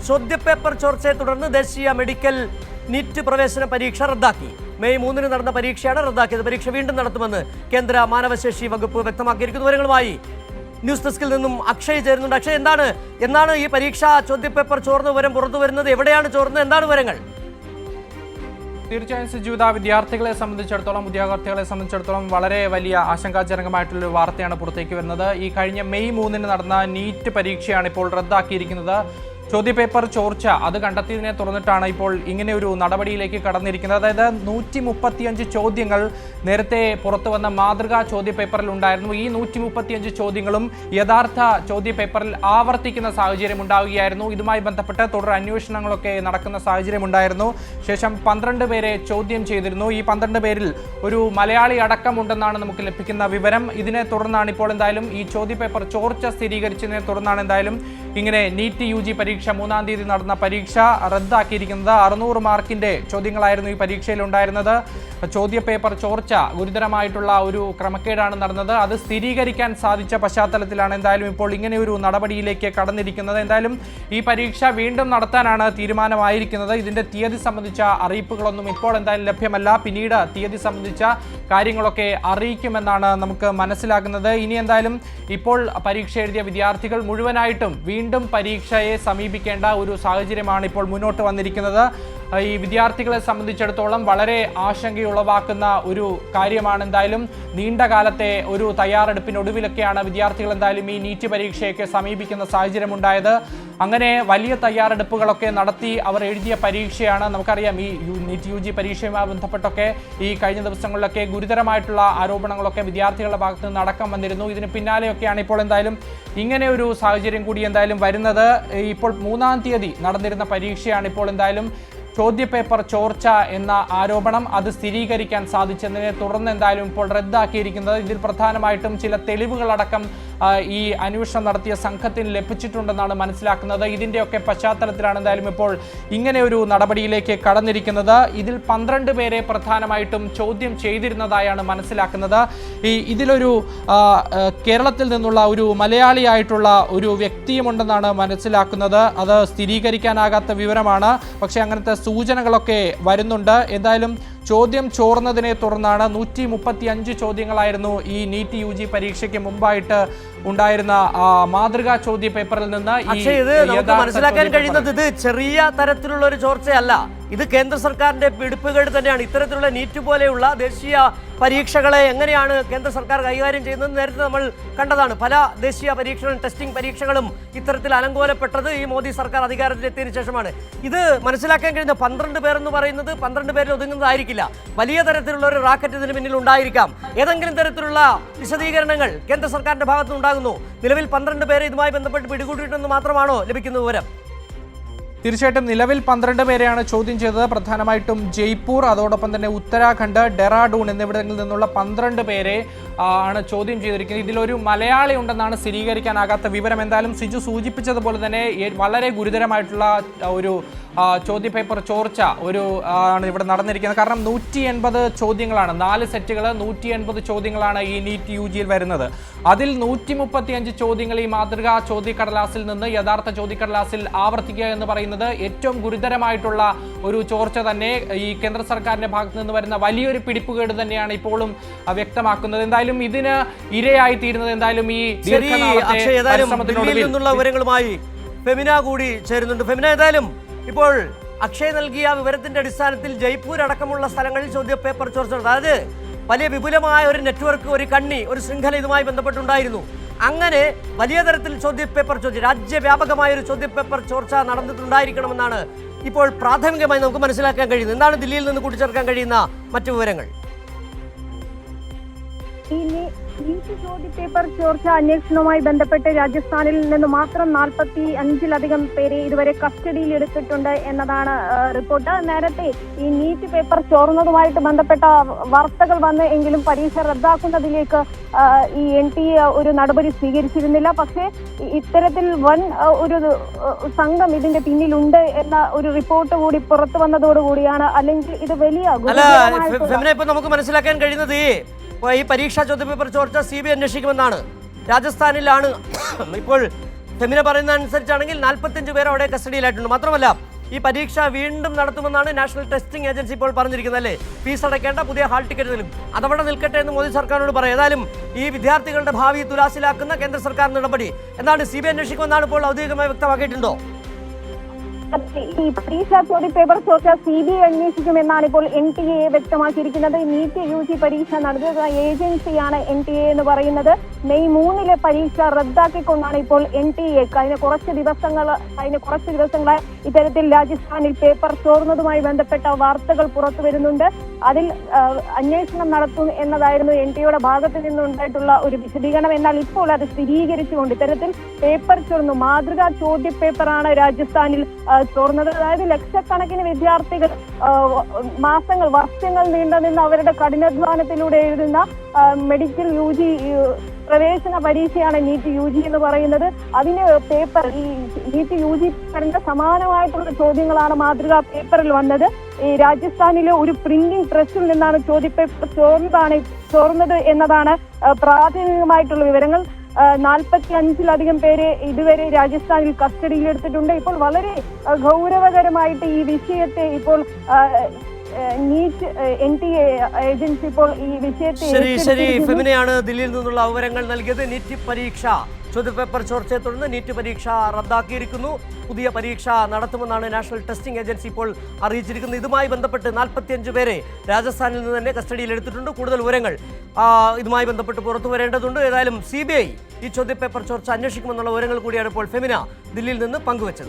ചോദ്യപേപ്പർ ചോർച്ചയെ തുടർന്ന് ദേശീയ മെഡിക്കൽ നീറ്റ് പ്രവേശന പരീക്ഷ റദ്ദാക്കി. മെയ് 3 നടന്ന പരീക്ഷയാണ് റദ്ദാക്കിയത്. പരീക്ഷ വീണ്ടും നടത്തുമെന്ന് കേന്ദ്ര മാനവശേഷി വകുപ്പ് വ്യക്തമാക്കിയിരിക്കുന്നു. വിവരങ്ങളുമായി ന്യൂസ് ഡെസ്കിൽ നിന്നും അക്ഷയ് ചേരുന്നുണ്ട്. അക്ഷയ്, എന്താണ് ഈ പരീക്ഷ ചോദ്യപേപ്പർ ചോർന്ന വിവരം പുറത്തു വരുന്നത്? എവിടെയാണ് ചോർന്നത്? എന്താണ് വിവരങ്ങൾ? തീർച്ചയായും സുജീവിത, വിദ്യാർത്ഥികളെ സംബന്ധിച്ചിടത്തോളം, ഉദ്യോഗാർത്ഥികളെ സംബന്ധിച്ചിടത്തോളം വളരെ വലിയ ആശങ്കാജനകമായിട്ടുള്ളൊരു വാർത്തയാണ് പുറത്തേക്ക് വരുന്നത്. ഈ കഴിഞ്ഞ മെയ് 3 നടന്ന നീറ്റ് പരീക്ഷയാണ് ഇപ്പോൾ റദ്ദാക്കിയിരിക്കുന്നത്. ചോദ്യപേപ്പർ ചോർച്ച അത് കണ്ടെത്തിയതിനെ തുടർന്നിട്ടാണ് ഇപ്പോൾ ഇങ്ങനെ ഒരു നടപടിയിലേക്ക് കടന്നിരിക്കുന്നത്. അതായത് 135 ചോദ്യങ്ങൾ നേരത്തെ പുറത്തു വന്ന മാതൃകാ ചോദ്യപേപ്പറിൽ ഉണ്ടായിരുന്നു. ഈ 135 ചോദ്യങ്ങളും യഥാർത്ഥ ചോദ്യപേപ്പറിൽ ആവർത്തിക്കുന്ന സാഹചര്യം ഉണ്ടാവുകയായിരുന്നു. ഇതുമായി ബന്ധപ്പെട്ട് തുടർ അന്വേഷണങ്ങളൊക്കെ നടക്കുന്ന സാഹചര്യം ഉണ്ടായിരുന്നു. ശേഷം 12 പേരെ ചോദ്യം ചെയ്തിരുന്നു. ഈ 12 പേരിൽ ഒരു മലയാളി അടക്കമുണ്ടെന്നാണ് നമുക്ക് ലഭിക്കുന്ന വിവരം. ഇതിനെ തുടർന്നാണ് ഇപ്പോൾ എന്തായാലും ഈ ചോദ്യപേപ്പർ ചോർച്ച സ്ഥിരീകരിച്ചതിനെ തുടർന്നാണ് എന്തായാലും ഇങ്ങനെ നീറ്റ് UG പരീക്ഷ 3-ാം തീയതി നടന്ന പരീക്ഷ റദ്ദാക്കിയിരിക്കുന്നത്. 600 മാർക്കിന്റെ ചോദ്യങ്ങളായിരുന്നു ഈ പരീക്ഷയിൽ ഉണ്ടായിരുന്നത്. ചോദ്യപേപ്പർ ചോർച്ച ഗുരുതരമായിട്ടുള്ള ഒരു ക്രമക്കേടാണ് നടന്നത്. അത് സ്ഥിരീകരിക്കാൻ സാധിച്ച പശ്ചാത്തലത്തിലാണ് എന്തായാലും ഇപ്പോൾ ഇങ്ങനെ ഒരു നടപടിയിലേക്ക് കടന്നിരിക്കുന്നത്. എന്തായാലും ഈ പരീക്ഷ വീണ്ടും നടത്താനാണ് തീരുമാനമായിരിക്കുന്നത്. ഇതിന്റെ തീയതി സംബന്ധിച്ച അറിയിപ്പുകളൊന്നും ഇപ്പോൾ എന്തായാലും ലഭ്യമല്ല. പിന്നീട് തീയതി സംബന്ധിച്ച കാര്യങ്ങളൊക്കെ അറിയിക്കുമെന്നാണ് നമുക്ക് മനസ്സിലാക്കുന്നത്. ഇനി എന്തായാലും ഇപ്പോൾ പരീക്ഷ എഴുതിയ വിദ്യാർത്ഥികൾ മുഴുവനായിട്ടും വീണ്ടും പരീക്ഷയെ സമീപിക്കേണ്ട ഒരു സാഹചര്യമാണ് ഇപ്പോൾ മുന്നോട്ട് വന്നിരിക്കുന്നത്. ഈ വിദ്യാർത്ഥികളെ സംബന്ധിച്ചിടത്തോളം വളരെ ആശങ്കയുളവാക്കുന്ന ഒരു കാര്യമാണ്. എന്തായാലും നീണ്ട കാലത്തെ ഒരു തയ്യാറെടുപ്പിനൊടുവിലൊക്കെയാണ് വിദ്യാർത്ഥികൾ എന്തായാലും ഈ നീറ്റ് പരീക്ഷയൊക്കെ സമീപിക്കുന്ന സാഹചര്യമുണ്ടായത്. അങ്ങനെ വലിയ തയ്യാറെടുപ്പുകളൊക്കെ നടത്തി അവർ എഴുതിയ പരീക്ഷയാണ്. നമുക്കറിയാം ഈ നീറ്റ് UG പരീക്ഷയുമായി ബന്ധപ്പെട്ടൊക്കെ ഈ കഴിഞ്ഞ ദിവസങ്ങളിലൊക്കെ ഗുരുതരമായിട്ടുള്ള ആരോപണങ്ങളൊക്കെ വിദ്യാർത്ഥികളുടെ ഭാഗത്ത് നിന്ന് അടക്കം വന്നിരുന്നു. ഇതിന് പിന്നാലെയൊക്കെയാണ് ഇപ്പോൾ എന്തായാലും ഇങ്ങനെ ഒരു സാഹചര്യം കൂടി എന്തായാലും വരുന്നത്. ഇപ്പോൾ 3-ാം തീയതി നടന്നിരുന്ന പരീക്ഷയാണ് ഇപ്പോൾ എന്തായാലും ചോദ്യപേപ്പർ ചോർച്ച എന്ന ആരോപണം അത് സ്ഥിരീകരിക്കാൻ സാധിച്ചതിനെ തുടർന്ന് എന്തായാലും ഇപ്പോൾ റദ്ദാക്കിയിരിക്കുന്നത്. ഇതിൽ പ്രധാനമായിട്ടും ചില തെളിവുകളടക്കം ഈ അന്വേഷണം നടത്തിയ സംഘത്തിന് ലഭിച്ചിട്ടുണ്ടെന്നാണ് മനസ്സിലാക്കുന്നത്. ഇതിൻ്റെയൊക്കെ പശ്ചാത്തലത്തിലാണ് എന്തായാലും ഇപ്പോൾ ഇങ്ങനെ ഒരു നടപടിയിലേക്ക് കടന്നിരിക്കുന്നത്. ഇതിൽ 12 പേരെ പ്രധാനമായിട്ടും ചോദ്യം ചെയ്തിരുന്നതായാണ് മനസ്സിലാക്കുന്നത്. ഇതിലൊരു കേരളത്തിൽ നിന്നുള്ള ഒരു മലയാളിയായിട്ടുള്ള ഒരു വ്യക്തിയുമുണ്ടെന്നാണ് മനസ്സിലാക്കുന്നത്. അത് സ്ഥിരീകരിക്കാനാകാത്ത വിവരമാണ്. പക്ഷേ അങ്ങനത്തെ സൂചനകളൊക്കെ വരുന്നുണ്ട്. എന്തായാലും ചോദ്യം ചോർന്നതിനെ തുടർന്നാണ് 135 ചോദ്യങ്ങളായിരുന്നു ഈ നീറ്റ് UG പരീക്ഷയ്ക്ക് മുമ്പായിട്ട് ഉണ്ടായിരുന്ന മാതൃകാ ചോദ്യ പേപ്പറിൽ നിന്ന് മനസ്സിലാക്കാൻ കഴിയുന്നത് ഇത് ചെറിയ തരത്തിലുള്ള ഒരു ചോർച്ചയല്ല. ഇത് കേന്ദ്ര സർക്കാരിന്റെ പിടിപ്പുകേട് തന്നെയാണ്. ഇത്തരത്തിലുള്ള നീറ്റ് പോലെയുള്ള ദേശീയ പരീക്ഷകളെ എങ്ങനെയാണ് കേന്ദ്ര സർക്കാർ കൈകാര്യം ചെയ്യുന്നത് നേരത്തെ നമ്മൾ കണ്ടതാണ്. പല ദേശീയ പരീക്ഷകളും ടെസ്റ്റിംഗ് പരീക്ഷകളും ഇത്തരത്തിൽ അലങ്കോലപ്പെട്ടത് ഈ മോദി സർക്കാർ അധികാരത്തിലെത്തിയതിനു ശേഷമാണ്. ഇത് മനസ്സിലാക്കാൻ കഴിയുന്ന 12 പേരെന്ന് പറയുന്നത് 12 പേരിൽ ഒതുങ്ങുന്നതായിരിക്കില്ല. വലിയ തരത്തിലുള്ള ഒരു റാക്കറ്റ് ഇതിന് പിന്നിൽ ഉണ്ടായിരിക്കാം. ഏതെങ്കിലും തരത്തിലുള്ള വിശദീകരണങ്ങൾ കേന്ദ്ര സർക്കാരിന്റെ ഭാഗത്ത് ഉണ്ടാകുന്നു. നിലവിൽ 12 പേരെ ഇതുമായി ബന്ധപ്പെട്ട് പിടികൂടിയിട്ടെന്ന് മാത്രമാണോ ലഭിക്കുന്ന വിവരം? തീർച്ചയായിട്ടും നിലവിൽ 12 പേരെയാണ് ചോദ്യം ചെയ്തത്. പ്രധാനമായിട്ടും ജയ്പൂർ, അതോടൊപ്പം തന്നെ ഉത്തരാഖണ്ഡ്, ഡെറാഡൂൺ എന്നിവിടങ്ങളിൽ നിന്നുള്ള 12 പേരെ ആണ് ചോദ്യം ചെയ്തിരിക്കുന്നത്. ഇതിലൊരു മലയാളി ഉണ്ടെന്നാണ് സ്ഥിരീകരിക്കാനാകാത്ത വിവരം. എന്തായാലും സിജു സൂചിപ്പിച്ചതുപോലെ തന്നെ വളരെ ഗുരുതരമായിട്ടുള്ള ഒരു ചോദ്യപേപ്പർ ചോർച്ച ആണ് ഇവിടെ നടന്നിരിക്കുന്നത്. കാരണം 180 ചോദ്യങ്ങളാണ്, 4 സെറ്റുകൾ 180 ചോദ്യങ്ങളാണ് ഈ നീറ്റ് UGയിൽ വരുന്നത്. അതിൽ 135 ചോദ്യങ്ങൾ ഈ മാതൃകാ ചോദ്യക്കടലാസിൽ നിന്ന് യഥാർത്ഥ ചോദ്യക്കടലാസിൽ ആവർത്തിക്കുക എന്ന് പറയുന്നത് ഏറ്റവും ഗുരുതരമായിട്ടുള്ള ഒരു ചോർച്ച തന്നെ. ഈ കേന്ദ്ര സർക്കാരിന്റെ ഭാഗത്ത് നിന്ന് വരുന്ന വലിയൊരു പിടിപ്പുകേട് തന്നെയാണ് ഇപ്പോഴും വ്യക്തമാക്കുന്നത്. എന്തായാലും ഇതിന് ഇരയായി തീരുന്നത് എന്തായാലും ഈ നിന്നുള്ള വിവരങ്ങളുമായി ഫെമിന കൂടി ചേരുന്നുണ്ട്. ഫെമിന, ഏതായാലും ഇപ്പോൾ അക്ഷയ് നൽകിയ വിവരത്തിന്റെ അടിസ്ഥാനത്തിൽ ജയ്പൂർ അടക്കമുള്ള സ്ഥലങ്ങളിൽ ചോദ്യപേപ്പർ ചോർച്ച, അതായത് വലിയ വിപുലമായ ഒരു നെറ്റ്വർക്ക്, ഒരു കണ്ണി, ഒരു ശൃംഖല ഇതുമായി ബന്ധപ്പെട്ടുണ്ടായിരുന്നു. അങ്ങനെ വലിയ തരത്തിൽ ചോദ്യപേപ്പർ ചോർച്ച, രാജ്യവ്യാപകമായ ഒരു ചോദ്യപേപ്പർ ചോർച്ച നടന്നിട്ടുണ്ടായിരിക്കണമെന്നാണ് ഇപ്പോൾ പ്രാഥമികമായി നമുക്ക് മനസ്സിലാക്കാൻ കഴിയുന്നത്. എന്താണ് ദില്ലിയിൽ നിന്ന് കൂട്ടിച്ചേർക്കാൻ കഴിയുന്ന മറ്റു വിവരങ്ങൾ? നീറ്റ് ചോദ്യപേപ്പർ ചോർച്ച അന്വേഷണവുമായി ബന്ധപ്പെട്ട് രാജസ്ഥാനിൽ നിന്ന് മാത്രം 45-ലധികം പേരെ ഇതുവരെ കസ്റ്റഡിയിൽ എടുത്തിട്ടുണ്ട് എന്നതാണ് റിപ്പോർട്ട്. നേരത്തെ ഈ നീറ്റ് പേപ്പർ ചോർന്നതുമായിട്ട് ബന്ധപ്പെട്ട വാർത്തകൾ വന്ന് എങ്കിലും പരീക്ഷ റദ്ദാക്കുന്നതിലേക്ക് ഈ NTA ഒരു നടപടി സ്വീകരിച്ചിരുന്നില്ല. പക്ഷേ ഇത്തരത്തിൽ വൻ ഒരു സംഘം ഇതിന്റെ പിന്നിലുണ്ട് എന്ന ഒരു റിപ്പോർട്ട് കൂടി പുറത്തു വന്നതോടുകൂടിയാണ്, അല്ലെങ്കിൽ ഇത് വലിയ നമുക്ക് മനസ്സിലാക്കാൻ കഴിയുന്നത് ഈ പരീക്ഷാ ചോദ്യപേപ്പർ ചോർച്ച CBI അന്വേഷിക്കുമെന്നാണ്. രാജസ്ഥാനിലാണ് ഇപ്പോൾ ഫെമിന പറയുന്ന അനുസരിച്ചാണെങ്കിൽ 45 പേർ അവിടെ കസ്റ്റഡിയിലായിട്ടുണ്ട്. മാത്രമല്ല ഈ പരീക്ഷ വീണ്ടും നടത്തുമെന്നാണ് നാഷണൽ ടെസ്റ്റിംഗ് ഏജൻസി ഇപ്പോൾ പറഞ്ഞിരിക്കുന്നത് അല്ലേ. ഫീസ് അടയ്ക്കേണ്ട, പുതിയ ഹാൾ ടിക്കറ്റ് നൽകും, അതവിടെ നിൽക്കട്ടെ എന്ന് മോദി സർക്കാരിനോട് പറയാം. ഏതായാലും ഈ വിദ്യാർത്ഥികളുടെ ഭാവി തുലാസിലാക്കുന്ന കേന്ദ്ര സർക്കാർ നടപടി എന്താണ് CBI അന്വേഷിക്കുമെന്നാണ് ഇപ്പോൾ ഔദ്യോഗികമായി വ്യക്തമാക്കിയിട്ടുണ്ടോ? ഈ പരീക്ഷാ ചോദ്യപേപ്പർ ചോർച്ച CBI അന്വേഷിക്കുമെന്നാണ് ഇപ്പോൾ NTA വ്യക്തമാക്കിയിരിക്കുന്നത്. നീറ്റ് UG പരീക്ഷ നടത്തുന്ന ഏജൻസിയാണ് NTA എന്ന് പറയുന്നത്. മെയ് 3 പരീക്ഷ റദ്ദാക്കിക്കൊണ്ടാണ് ഇപ്പോൾ NTA കഴിഞ്ഞ കുറച്ച് ദിവസങ്ങളായി ഇത്തരത്തിൽ രാജസ്ഥാനിൽ പേപ്പർ ചോർന്നതുമായി ബന്ധപ്പെട്ട വാർത്തകൾ പുറത്തു വരുന്നുണ്ട്. അതിൽ അന്വേഷണം നടത്തും എന്നതായിരുന്നു NTAയുടെ ഭാഗത്ത് നിന്നുണ്ടായിട്ടുള്ള ഒരു വിശദീകരണം. എന്നാൽ ഇപ്പോൾ അത് സ്ഥിരീകരിച്ചുകൊണ്ട് ഇത്തരത്തിൽ പേപ്പർ ചോർന്നു, മാതൃകാ ചോദ്യപേപ്പറാണ് രാജസ്ഥാനിൽ ചോർന്നത്. അതായത് ലക്ഷക്കണക്കിന് വിദ്യാർത്ഥികൾ വർഷങ്ങൾ നീണ്ടുനിന്ന് അവരുടെ കഠിനാധ്വാനത്തിലൂടെ എഴുതുന്ന മെഡിക്കൽ UG പ്രവേശന പരീക്ഷയാണ് നീറ്റ് UG എന്ന് പറയുന്നത്. അതിന് പേപ്പർ ഈ നീറ്റ് UG പേപ്പറിന്റെ സമാനമായിട്ടുള്ള ചോദ്യങ്ങളാണ് മാതൃകാ പേപ്പറിൽ വന്നത്. ഈ രാജസ്ഥാനിലെ ഒരു പ്രിന്റിംഗ് പ്രസ്സിൽ നിന്നാണ് ചോദ്യപേപ്പർ ചോർന്നത് എന്നതാണ് പ്രാഥമികമായിട്ടുള്ള വിവരങ്ങൾ. 45-ലധികം പേരെ ഇതുവരെ രാജസ്ഥാനിൽ കസ്റ്റഡിയിലെടുത്തിട്ടുണ്ട്. ഇപ്പോൾ വളരെ ഗൗരവകരമായിട്ട് ഈ വിഷയത്തെ ഇപ്പോൾ നീറ്റ് NTA ഏജൻസി ഇപ്പോൾ ഈ വിഷയത്തെ ശരി ഫെമിനയാണ് ദില്ലിയിൽ നിന്നുള്ള വിവരങ്ങൾ നൽകിയത്. നീറ്റ് പരീക്ഷ ചോദ്യപേപ്പർ ചോർച്ചയെ തുടർന്ന് നീറ്റ് പരീക്ഷ റദ്ദാക്കിയിരിക്കുന്നു. പുതിയ പരീക്ഷ നടത്തുമെന്നാണ് നാഷണൽ ടെസ്റ്റിംഗ് ഏജൻസി ഇപ്പോൾ അറിയിച്ചിരിക്കുന്നത്. ഇതുമായി ബന്ധപ്പെട്ട് 45 പേരെ രാജസ്ഥാനിൽ നിന്ന് തന്നെ കസ്റ്റഡിയിൽ എടുത്തിട്ടുണ്ട്. കൂടുതൽ വിവരങ്ങൾ ഇതുമായി ബന്ധപ്പെട്ട് പുറത്തു വരേണ്ടതുണ്ട്. ഏതായാലും CBI ഈ ചോദ്യപേപ്പർ ചോർച്ച അന്വേഷിക്കുമെന്നുള്ള വിവരങ്ങൾ കൂടിയാണ് ഇപ്പോൾ ഫെമിന ദില്ലിയിൽ നിന്ന് പങ്കുവച്ചത്.